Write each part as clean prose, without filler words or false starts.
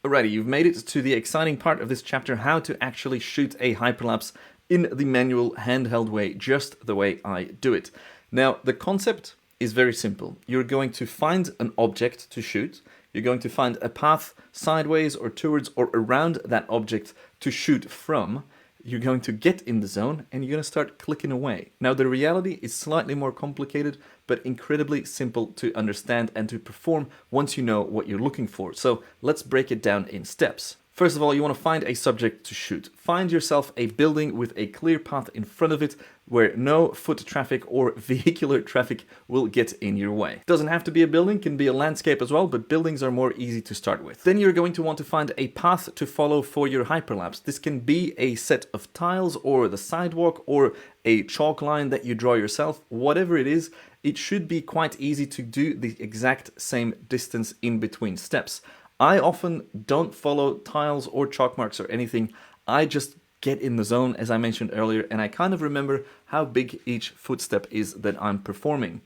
Alrighty, you've made it to the exciting part of this chapter, how to actually shoot a hyperlapse in the manual handheld way, just the way I do it. Now, the concept is very simple. You're going to find an object to shoot. You're going to find a path sideways or towards or around that object to shoot from. You're going to get in the zone and you're going to start clicking away. Now, the reality is slightly more complicated, but incredibly simple to understand and to perform once you know what you're looking for. So let's break it down in steps. First of all, you want to find a subject to shoot. Find yourself a building with a clear path in front of it where no foot traffic or vehicular traffic will get in your way. Doesn't have to be a building, can be a landscape as well, but buildings are more easy to start with. Then you're going to want to find a path to follow for your hyperlapse. This can be a set of tiles or the sidewalk or a chalk line that you draw yourself. Whatever it is, it should be quite easy to do the exact same distance in between steps. I often don't follow tiles or chalk marks or anything. I just get in the zone, as I mentioned earlier, and I kind of remember how big each footstep is that I'm performing.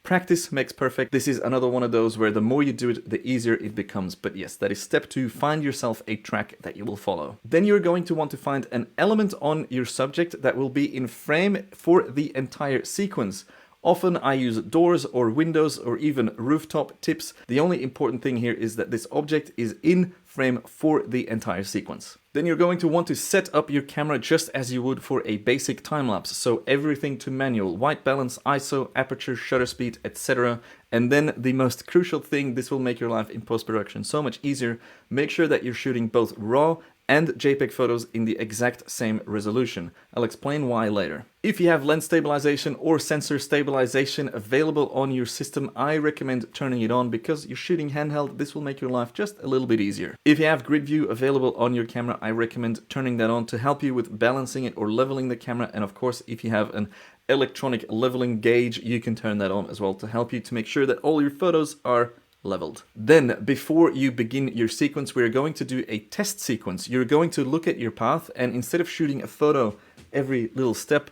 Practice makes perfect. This is another one of those where the more you do it, the easier it becomes. But yes, that is step 2. Find yourself a track that you will follow. Then you're going to want to find an element on your subject that will be in frame for the entire sequence. Often I use doors or windows or even rooftop tips. The only important thing here is that this object is in frame for the entire sequence. Then you're going to want to set up your camera just as you would for a basic time-lapse. So everything to manual, white balance, ISO, aperture, shutter speed, etc. And then the most crucial thing, this will make your life in post-production so much easier. Make sure that you're shooting both RAW and JPEG photos in the exact same resolution. I'll explain why later. If you have lens stabilization or sensor stabilization available on your system, I recommend turning it on because you're shooting handheld. This will make your life just a little bit easier. If you have grid view available on your camera, I recommend turning that on to help you with balancing it or leveling the camera. And of course, if you have an electronic leveling gauge, you can turn that on as well to help you to make sure that all your photos are leveled. Then, before you begin your sequence, we're going to do a test sequence. You're going to look at your path, and instead of shooting a photo every little step,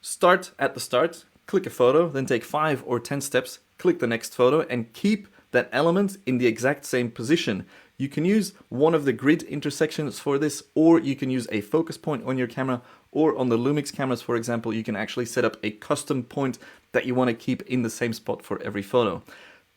start at the start, click a photo, then take 5 or 10 steps, click the next photo, and keep that element in the exact same position. You can use one of the grid intersections for this, or you can use a focus point on your camera, or on the Lumix cameras, for example, you can actually set up a custom point that you want to keep in the same spot for every photo.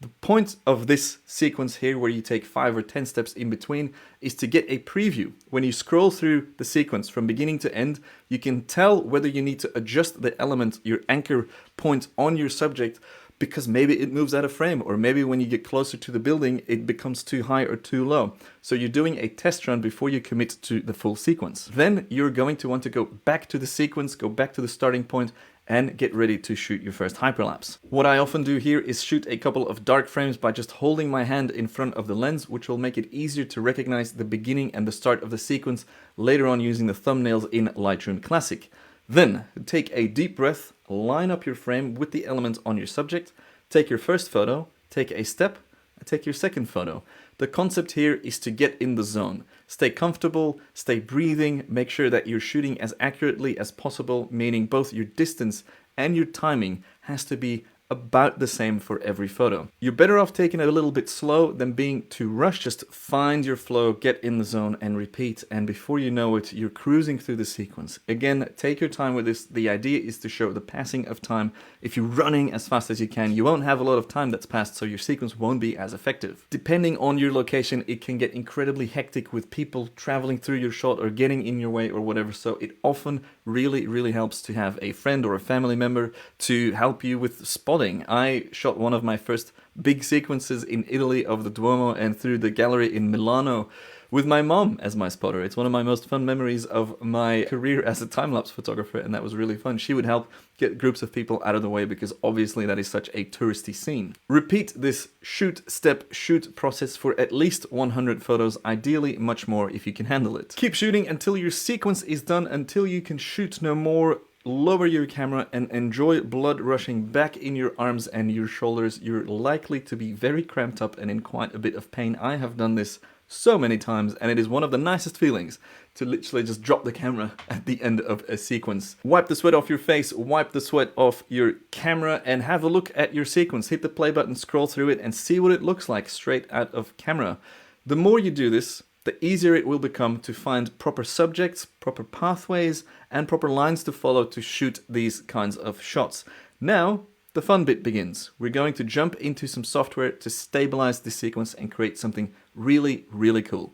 The point of this sequence here, where you take 5 or 10 steps in between, is to get a preview. When you scroll through the sequence from beginning to end, you can tell whether you need to adjust the element, your anchor point on your subject, because maybe it moves out of frame, or maybe when you get closer to the building, it becomes too high or too low. So you're doing a test run before you commit to the full sequence. Then you're going to want to go back to the sequence, go back to the starting point, and get ready to shoot your first hyperlapse. What I often do here is shoot a couple of dark frames by just holding my hand in front of the lens, which will make it easier to recognize the beginning and the start of the sequence later on using the thumbnails in Lightroom Classic. Then take a deep breath, line up your frame with the element on your subject, take your first photo, take a step, and take your second photo. The concept here is to get in the zone. Stay comfortable, stay breathing, make sure that you're shooting as accurately as possible, meaning both your distance and your timing has to be about the same for every photo. You're better off taking it a little bit slow than being too rushed. Just find your flow, get in the zone, and repeat. And before you know it, you're cruising through the sequence. Again, take your time with this. The idea is to show the passing of time. If you're running as fast as you can, you won't have a lot of time that's passed, so your sequence won't be as effective. Depending on your location, it can get incredibly hectic with people traveling through your shot or getting in your way or whatever. So it often really helps to have a friend or a family member to help you with spotting. I shot one of my first big sequences in Italy of the Duomo and through the gallery in Milano with my mom as my spotter. It's one of my most fun memories of my career as a time-lapse photographer, and that was really fun. She would help get groups of people out of the way because obviously that is such a touristy scene. Repeat this shoot, step, shoot process for at least 100 photos, ideally much more if you can handle it. Keep shooting until your sequence is done, until you can shoot no more. Lower your camera and enjoy blood rushing back in your arms and your shoulders. You're likely to be very cramped up and in quite a bit of pain. I have done this so many times, and it is one of the nicest feelings to literally just drop the camera at the end of a sequence. Wipe the sweat off your face, wipe the sweat off your camera, and have a look at your sequence. Hit the play button, scroll through it, and see what it looks like straight out of camera. The more you do this, the easier it will become to find proper subjects, proper pathways, and proper lines to follow to shoot these kinds of shots. Now, the fun bit begins. We're going to jump into some software to stabilize this sequence and create something really, really cool.